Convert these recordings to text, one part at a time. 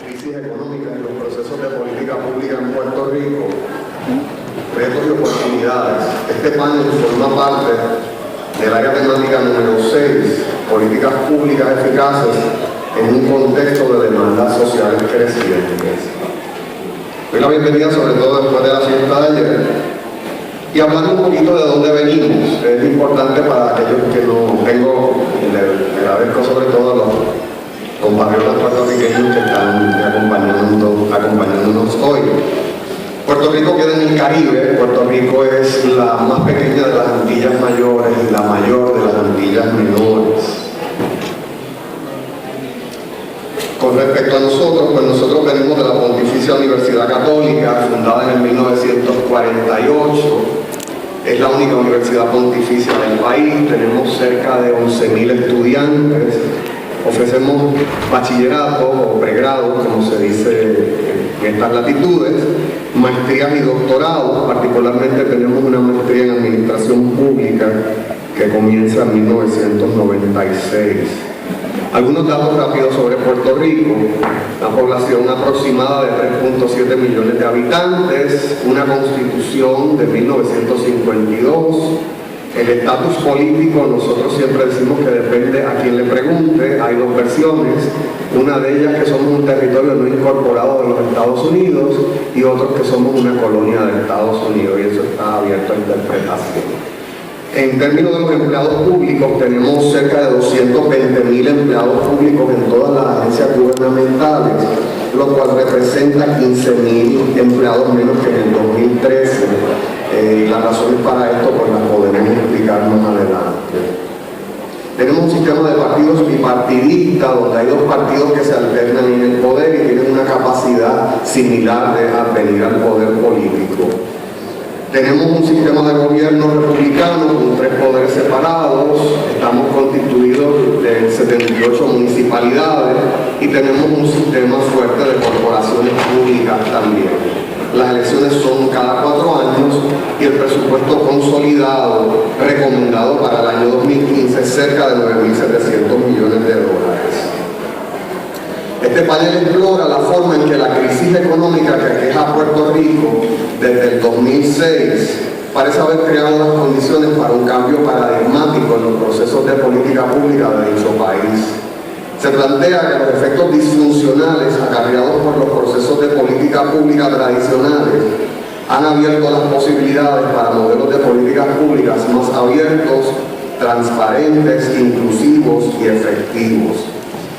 crisis económica y los procesos de política pública en Puerto Rico, retos y oportunidades. Este panel forma parte del área temática número 6, políticas públicas eficaces en un contexto de demandas sociales crecientes. Doy la bienvenida sobre todo después de la fiesta de ayer y hablar un poquito de dónde venimos. Es importante para aquellos que no tengo, le agradezco sobre todo a los compatriotas puertorriqueños que están acompañándonos hoy. Puerto Rico queda en el Caribe. Puerto Rico es la más pequeña de las Antillas Mayores y la mayor de las Antillas Menores. Con respecto a nosotros, pues nosotros venimos de la Pontificia Universidad Católica, fundada en el 1948. Es la única universidad pontificia del país. Tenemos cerca de 11.000 estudiantes. Ofrecemos bachillerato o pregrado, como se dice en estas latitudes, maestrías y doctorados. Particularmente tenemos una maestría en Administración Pública que comienza en 1996. Algunos datos rápidos sobre Puerto Rico: la población aproximada de 3.7 millones de habitantes, una constitución de 1952, el estatus político, nosotros siempre decimos que depende a quien le pregunte. Hay dos versiones, una de ellas que somos un territorio no incorporado de los Estados Unidos y otros que somos una colonia de Estados Unidos, y eso está abierto a interpretación. En términos de los empleados públicos, tenemos cerca de 220.000 empleados públicos en todas las agencias gubernamentales, lo cual representa 15.000 empleados menos que en el 2013. Las razones para esto pues las podemos explicar más adelante. Tenemos un sistema de partidos bipartidista, donde hay dos partidos que se alternan en el poder y tienen una capacidad similar de advenir al poder político. Tenemos un sistema de gobierno republicano con 3 poderes separados. Estamos constituidos de 78 municipalidades y tenemos un sistema fuerte de corporaciones públicas también. Las elecciones son cada 4 años y el presupuesto consolidado recomendado para el año 2015 es cerca de 9.700 millones de dólares. Este panel explora la forma en que la crisis económica que aqueja a Puerto Rico desde el 2006 parece haber creado las condiciones para un cambio paradigmático en los procesos de política pública de dicho país. Se plantea que los efectos disfuncionales acarreados por los procesos de política pública tradicionales han abierto las posibilidades para modelos de políticas públicas más abiertos, transparentes, inclusivos y efectivos.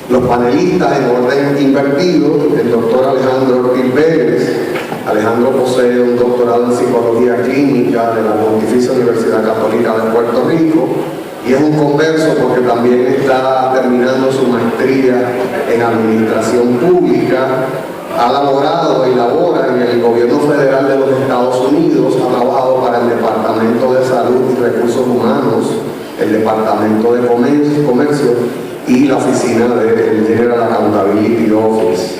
Los panelistas en orden invertido: el doctor Alejandro Ortiz Pérez. Alejandro posee un doctorado en Psicología Clínica de la Pontificia Universidad Católica de Puerto Rico y es un converso porque también está terminando su maestría en Administración Pública. Ha laborado y labora en el Gobierno Federal de los Estados Unidos, ha trabajado para el Departamento de Salud y Recursos Humanos, el Departamento de Comercio y la oficina del General Accountability Office.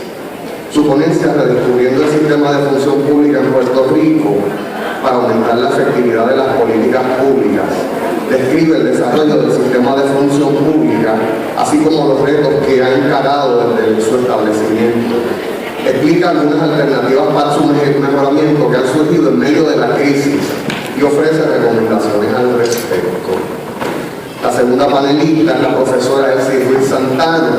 Su ponencia, Redescubriendo el Sistema de Función Pública en Puerto Rico para aumentar la efectividad de las políticas públicas, describe el desarrollo del sistema de función pública, así como los retos que ha encarado desde su establecimiento. Explica algunas alternativas para su mejoramiento que han surgido en medio de la crisis y ofrece recomendaciones al respecto. La segunda panelista es la profesora Elsie Ruiz Santana,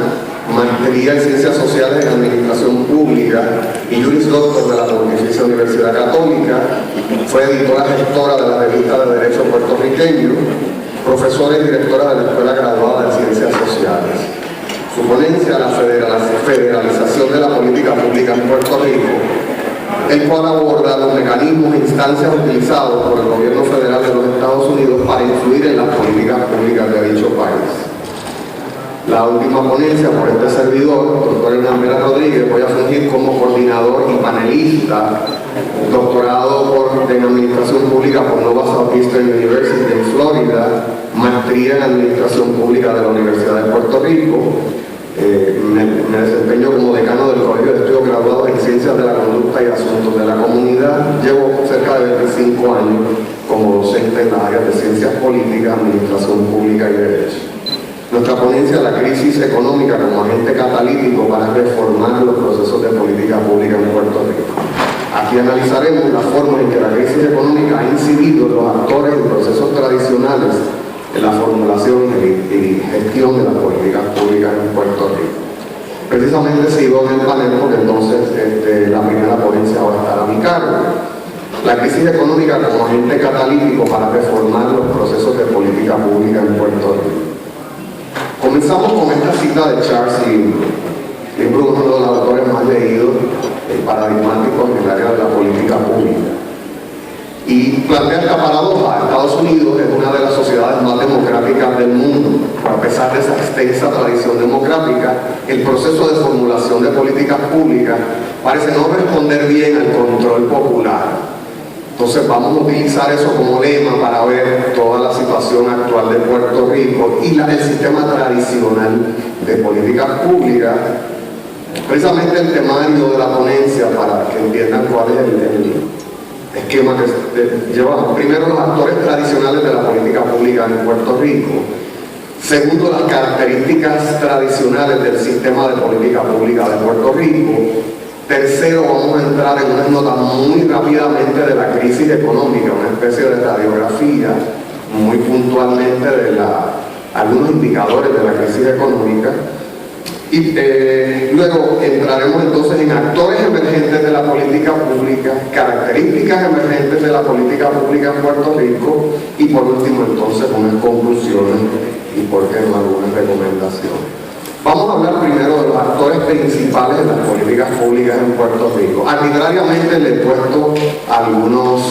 maestría en Ciencias Sociales en Administración Pública y Juris Doctor de la Pontificia Universidad Católica. Fue editora gestora de la Revista de Derecho Puertorriqueño, profesora y directora de la Escuela Graduada de Ciencias Sociales. Su ponencia, la federalización de la política pública en Puerto Rico, el cual aborda los mecanismos e instancias utilizados por el gobierno federal de los Estados Unidos para influir en las políticas públicas de dicho país. La última ponencia por este servidor, doctor Hernán Rodríguez, voy a fungir como coordinador y panelista, doctorado en Administración Pública por Nova Southeastern University en Florida, maestría en Administración Pública de la Universidad de Puerto Rico. Me desempeño como decano del Colegio de Estudios Graduados en Ciencias de la Conducta y Asuntos de la Comunidad. Llevo cerca de 25 años como docente en las áreas de Ciencias Políticas, Administración Pública y Derecho. Nuestra ponencia, la crisis económica como agente catalítico para reformar los procesos procesos de política pública en Puerto Rico. Aquí analizaremos la forma en que la crisis económica ha incidido en los actores y procesos tradicionales en la formulación y gestión de las políticas públicas en Puerto Rico. Precisamente sigo en el panel porque entonces la primera ponencia va a estar a mi cargo. La crisis económica como agente catalítico para reformar los procesos de política pública en Puerto Rico. Comenzamos con esta cita de Charles Lindbergh. Lindbergh es uno de los autores más leídos y paradigmáticos en el área de la política pública. Y plantea esta paradoja: Estados Unidos es una de las sociedades más democráticas del mundo. A pesar de esa extensa tradición democrática, el proceso de formulación de políticas públicas parece no responder bien al control popular. Entonces vamos a utilizar eso como lema para ver toda la situación actual de Puerto Rico y el sistema tradicional de políticas públicas. Precisamente el temario de la ponencia, para que entiendan cuál es el esquema que llevamos. Primero, los actores tradicionales de la política pública en Puerto Rico. Segundo, las características tradicionales del sistema de política pública de Puerto Rico. Tercero, vamos a entrar en unas notas muy rápidamente de la crisis económica, una especie de radiografía muy puntualmente de algunos indicadores de la crisis económica. Y luego entraremos entonces en actores emergentes de la política pública, características emergentes de la política pública en Puerto Rico y por último entonces unas conclusiones y por qué no algunas recomendaciones. Vamos a hablar primero de los actores principales de las políticas públicas en Puerto Rico. Arbitrariamente le he puesto algunos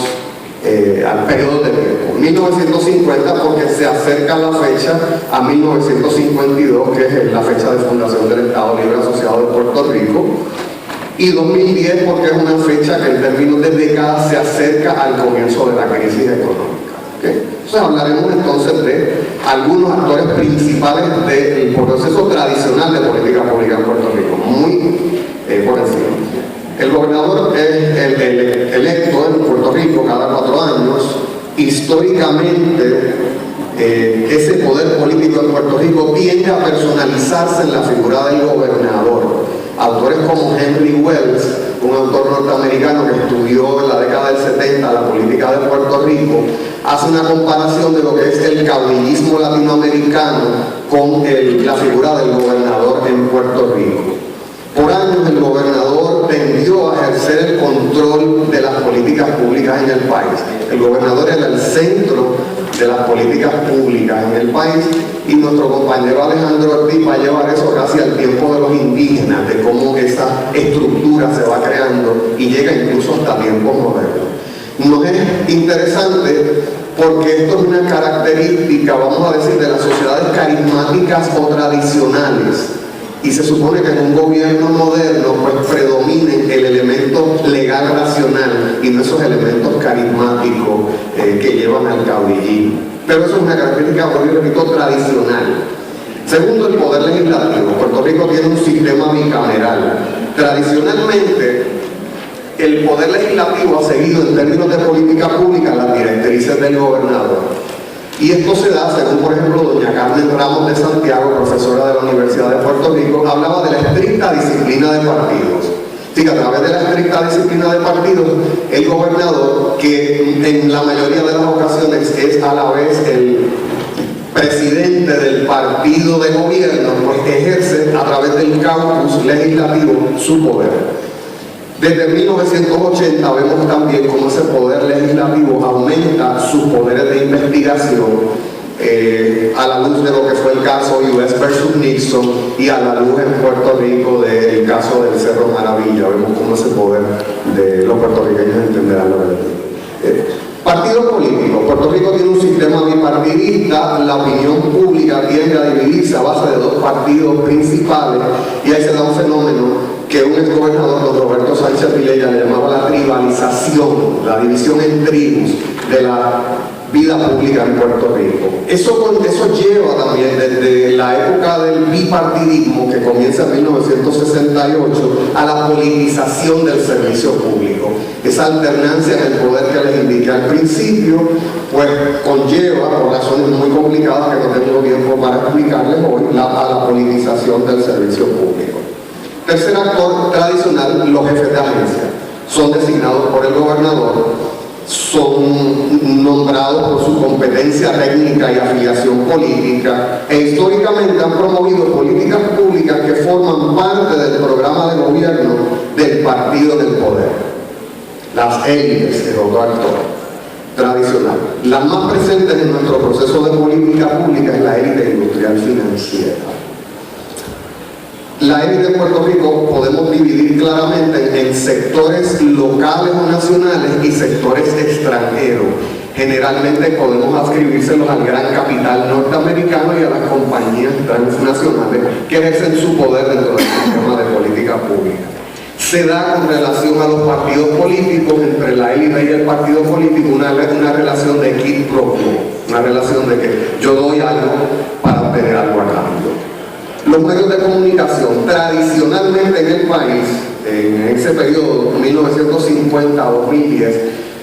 al periodo de tiempo. 1950 porque se acerca la fecha a 1952, que es la fecha de fundación del Estado Libre Asociado de Puerto Rico, y 2010 porque es una fecha que en términos de décadas se acerca al comienzo de la crisis económica. ¿Okay? Entonces hablaremos entonces de algunos actores principales del proceso tradicional de política pública en Puerto Rico, muy por encima. El gobernador es el electo en Puerto Rico cada 4 años. Históricamente, ese poder político en Puerto Rico tiende a personalizarse en la figura del gobernador. Autores como Henry Wells, un autor norteamericano que estudió en la década del 70 la política de Puerto Rico, hace una comparación de lo que es el caudillismo latinoamericano con la figura del gobernador en Puerto Rico. Por años el gobernador tendió a ejercer el control de las políticas públicas en el país. El gobernador era el centro de las políticas públicas en el país y nuestro compañero Alejandro Ortiz va a llevar eso casi al tiempo de los indígenas, de cómo esa estructura se va creando y llega incluso hasta tiempos modernos. Nos es interesante porque esto es una característica, vamos a decir, de las sociedades carismáticas o tradicionales. Y se supone que en un gobierno moderno pues predomine el elemento legal racional y no esos elementos carismáticos que llevan al caudillismo. Pero eso es una característica, por repito, tradicional. Segundo, el poder legislativo. Puerto Rico tiene un sistema bicameral. Tradicionalmente, el poder legislativo ha seguido en términos de política pública las directrices del gobernador. Y esto se da, según por ejemplo doña Carmen Ramos de Santiago, profesora de la Universidad de Puerto Rico, hablaba de la estricta disciplina de partidos. Así que a través de la estricta disciplina de partidos, el gobernador, que en la mayoría de las ocasiones es a la vez el presidente del partido de gobierno, pues ejerce a través del caucus legislativo su poder. Desde 1980 vemos también cómo ese poder legislativo aumenta sus poderes de investigación a la luz de lo que fue el caso US versus Nixon y a la luz en Puerto Rico del caso del Cerro Maravilla. Vemos cómo ese poder de los puertorriqueños entenderán lo que es. Partidos políticos. Puerto Rico tiene un sistema bipartidista, la opinión pública tiende a dividirse a base de 2 partidos principales y ahí se da un fenómeno que un exgobernador, don Roberto Sánchez Vilella, le llamaba la tribalización, la división en tribus de la vida pública en Puerto Rico. Eso lleva también desde la época del bipartidismo, que comienza en 1968, a la politización del servicio público. Esa alternancia en el poder que les indiqué al principio, pues conlleva, por razones muy complicadas que no tengo tiempo para explicarles hoy, a la politización del servicio público. Tercer actor tradicional, los jefes de agencia. Son designados por el gobernador, son nombrados por su competencia técnica y afiliación política, e históricamente han promovido políticas públicas que forman parte del programa de gobierno del partido del poder. Las élites, el otro actor tradicional. Las más presentes en nuestro proceso de política pública es la élite industrial financiera. La élite de Puerto Rico podemos dividir claramente en sectores locales o nacionales y sectores extranjeros. Generalmente podemos adscribírselos al gran capital norteamericano y a las compañías transnacionales que ejercen su poder dentro del sistema de política pública. Se da con relación a los partidos políticos, entre la élite y el partido político, una relación de quid pro quo, una relación de que yo doy algo para obtener algo a cambio. Los medios de comunicación, tradicionalmente en el país, en ese periodo 1950-2010,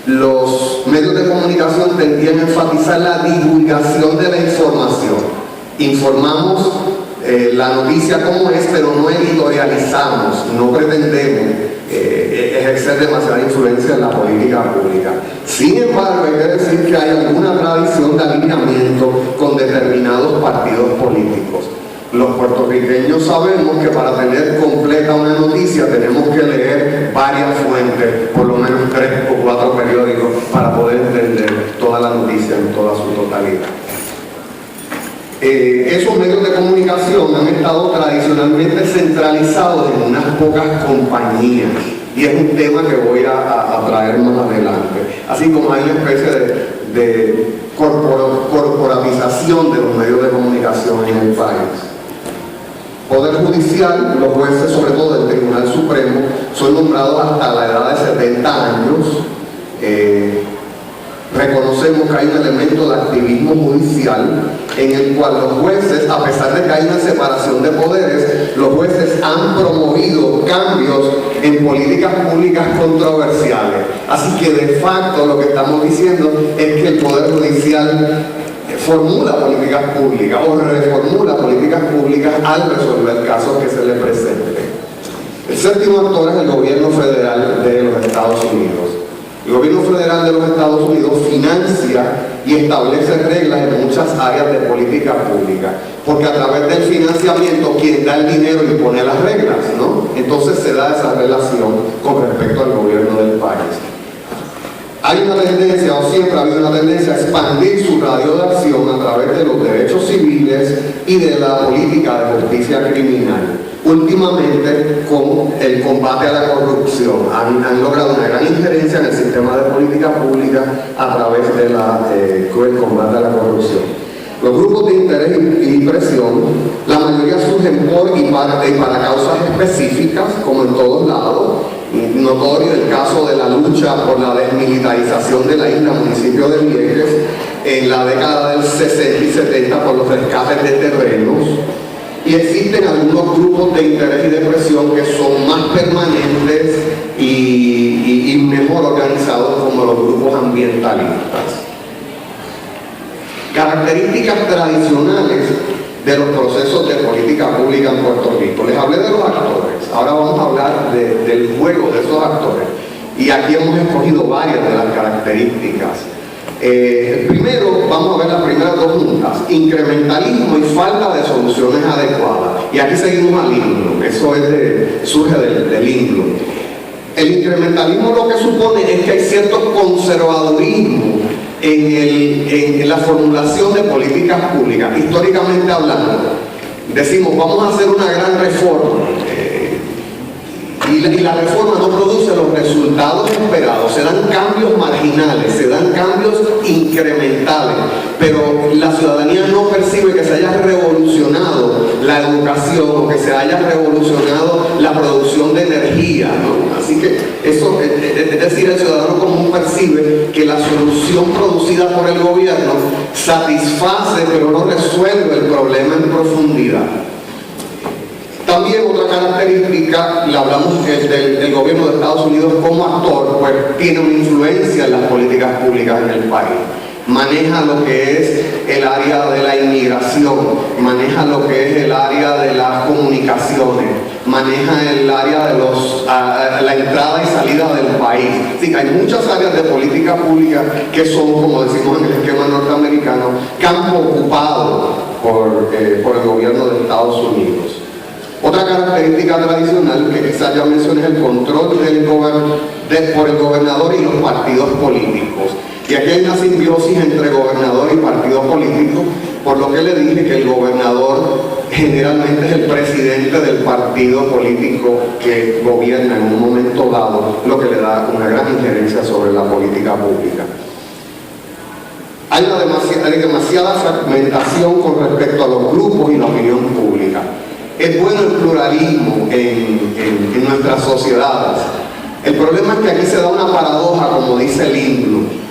los medios de comunicación tendían a enfatizar la divulgación de la información. Informamos la noticia como es, pero no editorializamos, no pretendemos ejercer demasiada influencia en la política pública. Sin embargo, hay que decir que hay alguna tradición de alineamiento con determinados partidos políticos. Los puertorriqueños sabemos que para tener completa una noticia tenemos que leer varias fuentes, por lo menos 3 o 4 periódicos, para poder entender toda la noticia en toda su totalidad. Esos medios de comunicación han estado tradicionalmente centralizados en unas pocas compañías, y es un tema que voy a traer más adelante. Así como hay una especie de corporatización de los medios de comunicación en el país. Poder judicial, los jueces, sobre todo del Tribunal Supremo, son nombrados hasta la edad de 70 años. Reconocemos que hay un elemento de activismo judicial en el cual los jueces, a pesar de que hay una separación de poderes, los jueces han promovido cambios en políticas públicas controversiales. Así que de facto lo que estamos diciendo es que el Poder Judicial formula políticas públicas o reformula políticas públicas al resolver casos que se le presenten. El séptimo actor es el gobierno federal de los Estados Unidos. El gobierno federal de los Estados Unidos financia y establece reglas en muchas áreas de política pública, porque a través del financiamiento quien da el dinero impone las reglas, ¿no? Entonces se da esa relación con respecto al gobierno del país. Hay una tendencia, o siempre ha habido una tendencia, a expandir su radio de acción a través de los derechos civiles y de la política de justicia criminal. Últimamente, con el combate a la corrupción, han logrado una gran injerencia en el sistema de política pública a través del combate a la corrupción. Los grupos de interés y presión, la mayoría surgen por y para causas específicas, como en todos lados. Notorio el caso de la lucha por la desmilitarización de la isla municipio de Vieques en la década del 60 y 70 por los rescates de terrenos, y existen algunos grupos de interés y de presión que son más permanentes y mejor organizados, como los grupos ambientalistas. Características tradicionales de los procesos de política pública en Puerto Rico. Les hablé de los actores, ahora vamos a hablar del juego de esos actores, y aquí hemos escogido varias de las características. Primero, vamos a ver las primeras dos juntas: incrementalismo y falta de soluciones adecuadas. Y aquí seguimos al Linglon, eso surge del Linglon. El incrementalismo lo que supone es que hay cierto conservadurismo en la formulación de políticas públicas. Históricamente hablando, decimos vamos a hacer una gran reforma, y la reforma no produce los resultados esperados, se dan cambios marginales, se dan cambios incrementales, pero la ciudadanía no percibe que se haya revolucionado la educación o que se haya revolucionado la producción de energía, ¿no? Así que eso, es decir, el ciudadano común percibe que la solución producida por el gobierno satisface pero no resuelve el problema en profundidad. También otra característica, le hablamos del gobierno de Estados Unidos como actor, pues tiene una influencia en las políticas públicas en el país. Maneja lo que es el área de la inmigración, maneja lo que es el área de las comunicaciones, maneja el área de la entrada y salida del país. Sí, hay muchas áreas de política pública que son, como decimos en el esquema norteamericano, campo ocupado por el gobierno de Estados Unidos. Otra característica tradicional que quizás ya mencioné es el control por el gobernador y los partidos políticos. Y aquí hay una simbiosis entre gobernador y partido político, por lo que le dije que el gobernador generalmente es el presidente del partido político que gobierna en un momento dado, lo que le da una gran injerencia sobre la política pública. Hay demasiada fragmentación con respecto a los grupos y la opinión pública. Es bueno el pluralismo en nuestras sociedades. El problema es que aquí se da una paradoja, como dice el himno.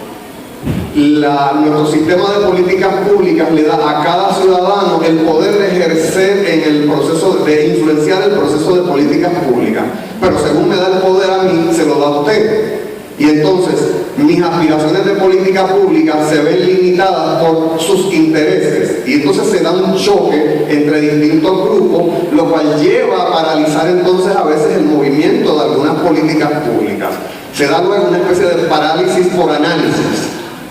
Nuestro sistema de políticas públicas le da a cada ciudadano el poder de ejercer en el proceso, de influenciar el proceso de políticas públicas. Pero según me da el poder a mí, se lo da a usted. Y entonces mis aspiraciones de política pública se ven limitadas por sus intereses. Y entonces se da un choque entre distintos grupos, lo cual lleva a paralizar entonces a veces el movimiento de algunas políticas públicas. Se da luego una especie de parálisis por análisis.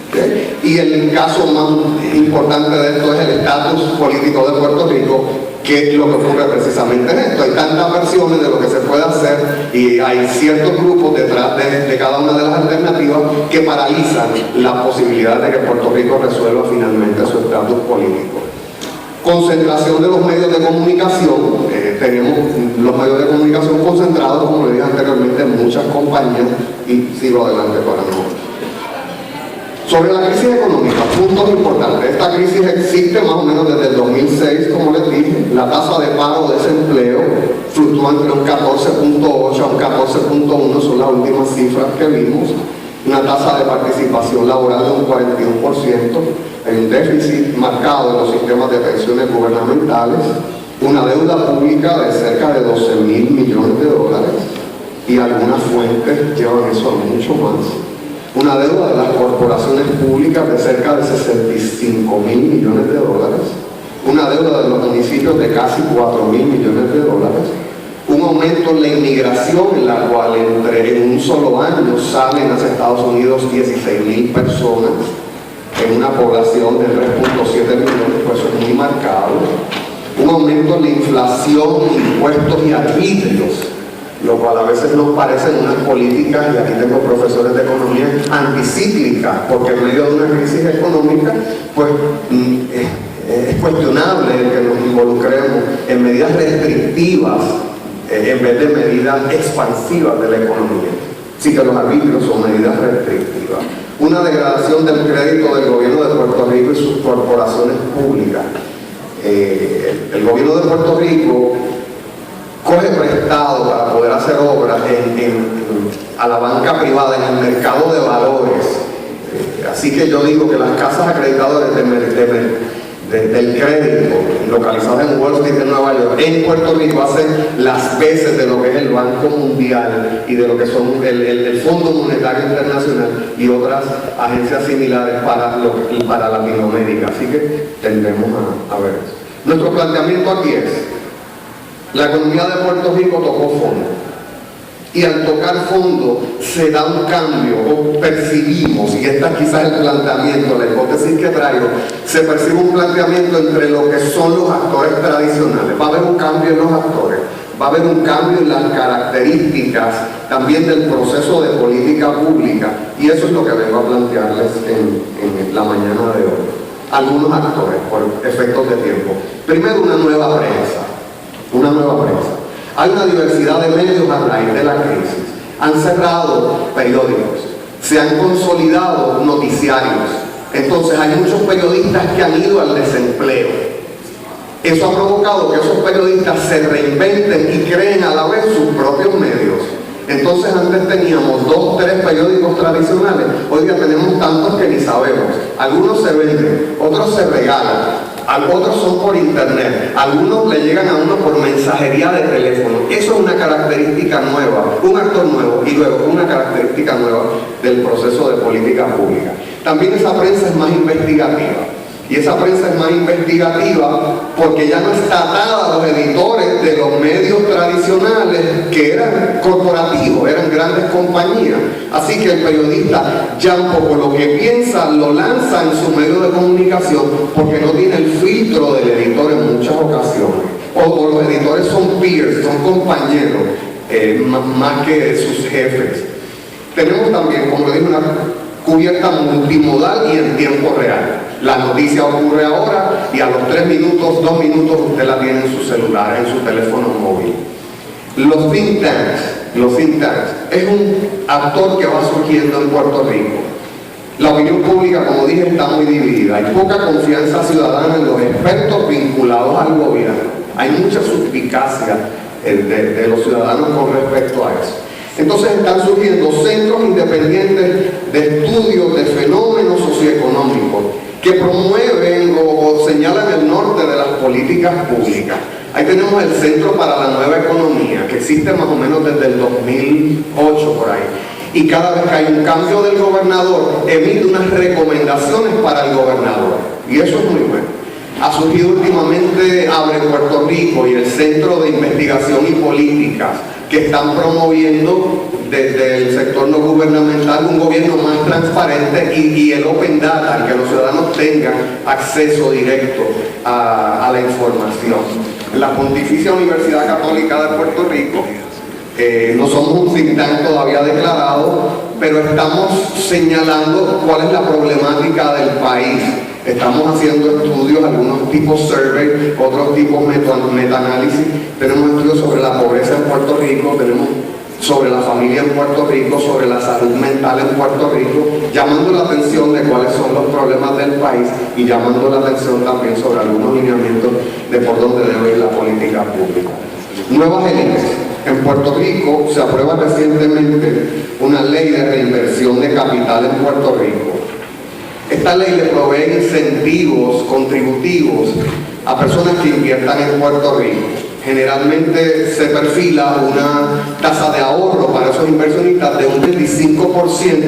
¿Okay? Y el caso más importante de esto es el estatus político de Puerto Rico, que es lo que ocurre precisamente en esto. Hay tantas versiones de lo que se puede hacer y hay ciertos grupos detrás de cada una de las alternativas que paralizan la posibilidad de que Puerto Rico resuelva finalmente su estatus político. Concentración de los medios de comunicación. Tenemos los medios de comunicación concentrados, como le dije anteriormente, en muchas compañías, y sigo adelante para no. Sobre la crisis económica, puntos importantes. Esta crisis existe más o menos desde el 2006, como les dije. La tasa de paro o desempleo fluctúa entre un 14.8 a un 14.1, son las últimas cifras que vimos. Una tasa de participación laboral de un 41%. Hay un déficit marcado en los sistemas de pensiones gubernamentales. Una deuda pública de cerca de 12.000 millones de dólares. Y algunas fuentes llevan eso a mucho más. Una deuda de las corporaciones públicas de cerca de 65.000 millones de dólares, una deuda de los municipios de casi 4.000 millones de dólares, un aumento en la inmigración en la cual en un solo año salen hacia Estados Unidos 16.000 personas en una población de 3.7 millones, pues eso es muy marcado, un aumento en la inflación, impuestos y arbitrios, lo cual a veces nos parecen unas políticas, y aquí tengo profesores de economía, anticíclicas, porque en medio de una crisis económica, pues es cuestionable el que nos involucremos en medidas restrictivas en vez de medidas expansivas de la economía. Sí que los arbitrios son medidas restrictivas. Una degradación del crédito del gobierno de Puerto Rico y sus corporaciones públicas. El gobierno de Puerto Rico coge prestado para poder hacer obras a la banca privada en el mercado de valores. Así que yo digo que las casas acreditadoras del crédito localizadas en Wall Street de Nueva York, en Puerto Rico, hacen las veces de lo que es el Banco Mundial y de lo que son el Fondo Monetario Internacional y otras agencias similares para Latinoamérica. Así que tendremos a ver eso. Nuestro planteamiento aquí es: la economía de Puerto Rico tocó fondo, y al tocar fondo se da un cambio, o percibimos, y este es quizás el planteamiento, la hipótesis que traigo, se percibe un planteamiento entre lo que son los actores tradicionales. Va a haber un cambio en los actores, va a haber un cambio en las características también del proceso de política pública, y eso es lo que vengo a plantearles en la mañana de hoy. Algunos actores, por efectos de tiempo. Primero, una nueva prensa. Hay una diversidad de medios a raíz de la crisis. Han cerrado periódicos, se han consolidado noticiarios. Entonces hay muchos periodistas que han ido al desempleo. Eso ha provocado que esos periodistas se reinventen y creen a la vez sus propios medios. Entonces antes teníamos 2, 3 periódicos tradicionales, hoy ya tenemos tantos que ni sabemos. Algunos se venden, otros se regalan, otros son por internet, algunos le llegan a uno por mensajería de teléfono. Eso es una característica nueva, un actor nuevo, y luego una característica nueva del proceso de política pública. También esa prensa es más investigativa. Y esa prensa es más investigativa porque ya no está atada a los editores de los medios tradicionales que eran corporativos, eran grandes compañías. Así que el periodista ya un poco lo que piensa lo lanza en su medio de comunicación porque no tiene el filtro del editor en muchas ocasiones. O los editores son peers, son compañeros, más que sus jefes. Tenemos también, como le dije, una cubierta multimodal y en tiempo real. La noticia ocurre ahora y a los 3 minutos, 2 minutos usted la tiene en su celular, en su teléfono móvil. Los think tanks, es un actor que va surgiendo en Puerto Rico. La opinión pública, como dije, está muy dividida. Hay poca confianza ciudadana en los expertos vinculados al gobierno. Hay mucha suspicacia de los ciudadanos con respecto a eso. Entonces están surgiendo centros independientes de estudios de fenómenos socioeconómicos que promueven o señalan el norte de las políticas públicas. Ahí tenemos el Centro para la Nueva Economía, que existe más o menos desde el 2008 por ahí. Y cada vez que hay un cambio del gobernador, emite unas recomendaciones para el gobernador. Y eso es muy bueno. Ha surgido últimamente Abre Puerto Rico y el Centro de Investigación y Políticas, que están promoviendo desde el sector no gubernamental un gobierno más transparente y el open data, el que los ciudadanos tengan acceso directo a la información. La Pontificia Universidad Católica de Puerto Rico, no somos un think tank todavía declarado, pero estamos señalando cuál es la problemática del país. Estamos haciendo estudios, algunos tipos survey, otros tipos meta-análisis. Tenemos estudios sobre la pobreza en Puerto Rico, tenemos sobre la familia en Puerto Rico, sobre la salud mental en Puerto Rico, llamando la atención de cuáles son los problemas del país y llamando la atención también sobre algunos lineamientos de por dónde debe ir la política pública. Nuevas élites. En Puerto Rico se aprueba recientemente una ley de reinversión de capital en Puerto Rico. Esta ley le provee incentivos contributivos a personas que inviertan en Puerto Rico. Generalmente se perfila una tasa de ahorro para esos inversionistas de un 25%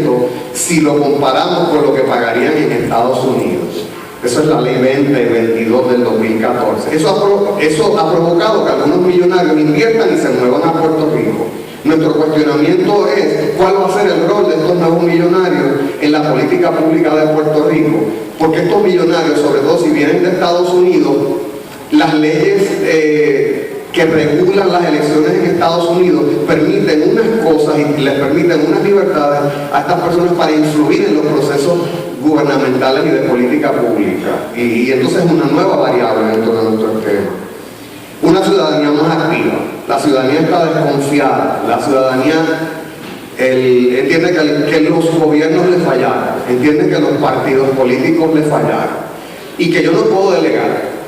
si lo comparamos con lo que pagarían en Estados Unidos. Eso es la ley 2022 del 2014. Eso ha provocado que algunos millonarios inviertan y se muevan a Puerto Rico. Nuestro cuestionamiento es cuál va a ser el rol de estos nuevos millonarios en la política pública de Puerto Rico, porque estos millonarios, sobre todo si vienen de Estados Unidos, las leyes que regulan las elecciones en Estados Unidos permiten unas cosas y les permiten unas libertades a estas personas para influir en los procesos gubernamentales y de política pública. Y entonces es una nueva variable dentro de nuestro esquema. Una ciudadanía más activa. La ciudadanía está desconfiada. La ciudadanía entiende que los gobiernos le fallaron, entiende que los partidos políticos le fallaron y que yo no puedo delegar.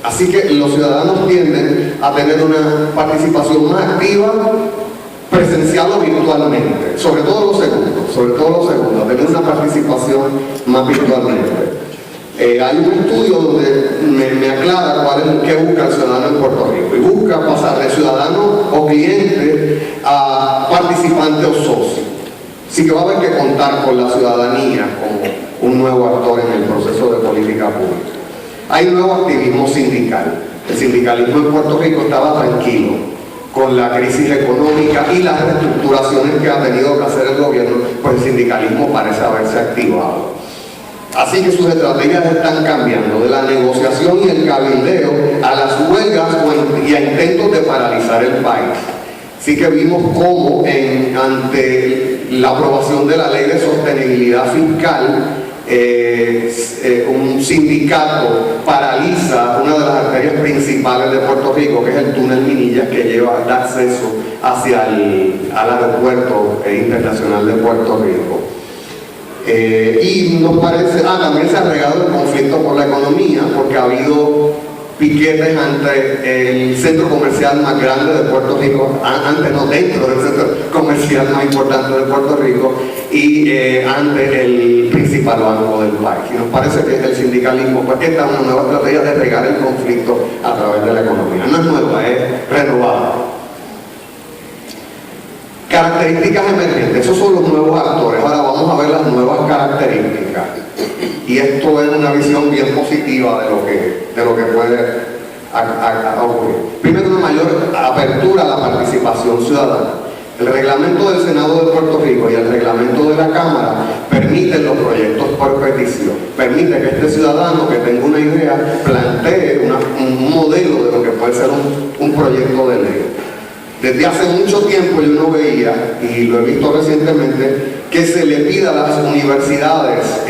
Así que los ciudadanos tienden a tener una participación más activa, presencial o virtualmente, sobre todo los segundos, tener una participación más virtualmente. Hay un estudio donde me aclara qué busca el ciudadano en Puerto Rico, y busca pasar de ciudadano o cliente a participante o socio. Así que va a haber que contar con la ciudadanía como un nuevo actor en el proceso de política pública. Hay nuevo activismo sindical. El sindicalismo en Puerto Rico estaba tranquilo con la crisis económica y las reestructuraciones que ha tenido que hacer el gobierno, pues el sindicalismo parece haberse activado. Así que sus estrategias están cambiando de la negociación y el cabildeo a las huelgas y a intentos de paralizar el país. Así que vimos cómo ante la aprobación de la Ley de Sostenibilidad Fiscal, un sindicato paraliza una de las arterias principales de Puerto Rico, que es el túnel Minillas, que da acceso hacia al aeropuerto internacional de Puerto Rico. Y nos parece, también se ha regado el conflicto por la economía, porque ha habido piquetes ante el centro comercial más grande de Puerto Rico, dentro del centro comercial más importante de Puerto Rico, y ante el principal banco del país. Y nos parece que el sindicalismo, pues esta es una nueva estrategia de regar el conflicto a través de la economía. No es nueva, es renovada. Características emergentes, esos son los nuevos actores. Ahora vamos a ver las nuevas características. Y esto es una visión bien positiva de lo que puede ocurrir. Primero, una mayor apertura a la participación ciudadana. El reglamento del Senado de Puerto Rico y el reglamento de la Cámara permiten los proyectos por petición. Permite que este ciudadano que tenga una idea plantee un modelo de lo que puede ser un proyecto de ley. Desde hace mucho tiempo yo no veía, y lo he visto recientemente, que se le pida a las universidades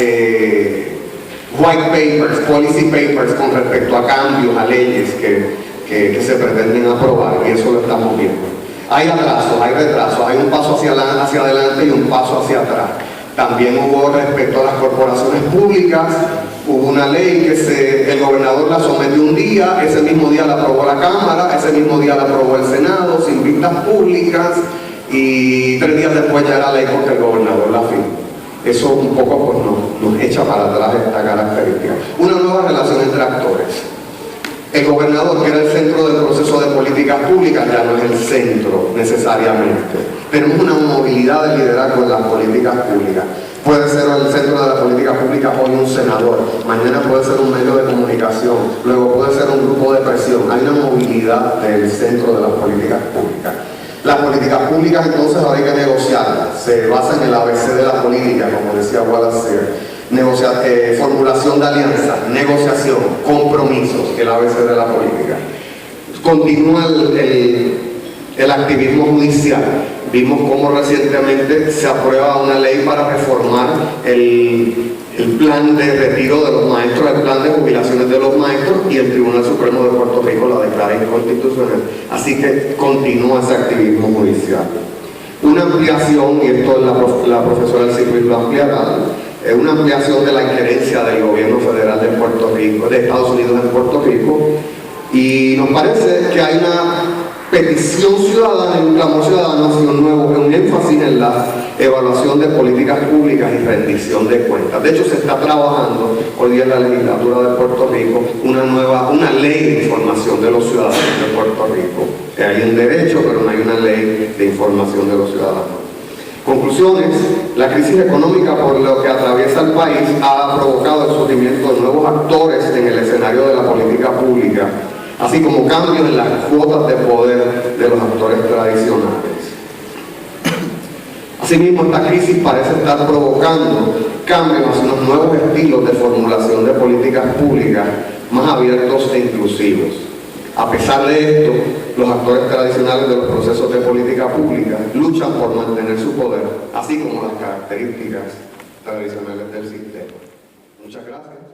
white papers, policy papers con respecto a cambios, a leyes que se pretenden aprobar, y eso lo estamos viendo. Hay atrasos, hay retrasos, hay un paso hacia adelante y un paso hacia atrás. También hubo respecto a las corporaciones públicas, hubo una ley que el gobernador la sometió un día, ese mismo día la aprobó la Cámara, ese mismo día la aprobó el Senado, sin vistas públicas, y 3 días después ya era ley porque el gobernador la firmó. Eso un poco pues, nos echa para atrás esta característica. Una nueva relación entre actores. El gobernador, que era el centro del proceso de políticas públicas, ya no es el centro necesariamente. Tenemos una movilidad de liderazgo en las políticas públicas. Puede ser el centro de la política pública hoy un senador, mañana puede ser un medio de comunicación, luego puede ser un grupo de presión. Hay una movilidad del centro de las políticas públicas. Las políticas públicas entonces ahora hay que negociarlas. Se basa en el ABC de la política, como decía Wallace Sear. Formulación de alianzas, negociación, compromisos, el ABC de la política. Continúa el activismo judicial. Vimos cómo recientemente se aprueba una ley para reformar el plan de retiro de los maestros, el plan de jubilaciones de los maestros, y el Tribunal Supremo de Puerto Rico la declara inconstitucional. Así que continúa ese activismo judicial. Una ampliación, y esto la profesora del circuito lo ampliará, una ampliación de la injerencia del gobierno federal de Puerto Rico, de Estados Unidos en Puerto Rico, y nos parece que hay una petición ciudadana y un clamor ciudadano hacia un énfasis en la evaluación de políticas públicas y rendición de cuentas. De hecho, se está trabajando hoy día en la legislatura de Puerto Rico una ley de información de los ciudadanos de Puerto Rico. Hay un derecho, pero no hay una ley de información de los ciudadanos. Conclusiones: la crisis económica por lo que atraviesa el país ha provocado el surgimiento de nuevos actores en el escenario de la política pública, así como cambios en las cuotas de poder de los actores tradicionales. Asimismo, esta crisis parece estar provocando cambios hacia unos nuevos estilos de formulación de políticas públicas más abiertos e inclusivos. A pesar de esto, los actores tradicionales de los procesos de política pública luchan por mantener su poder, así como las características tradicionales del sistema. Muchas gracias.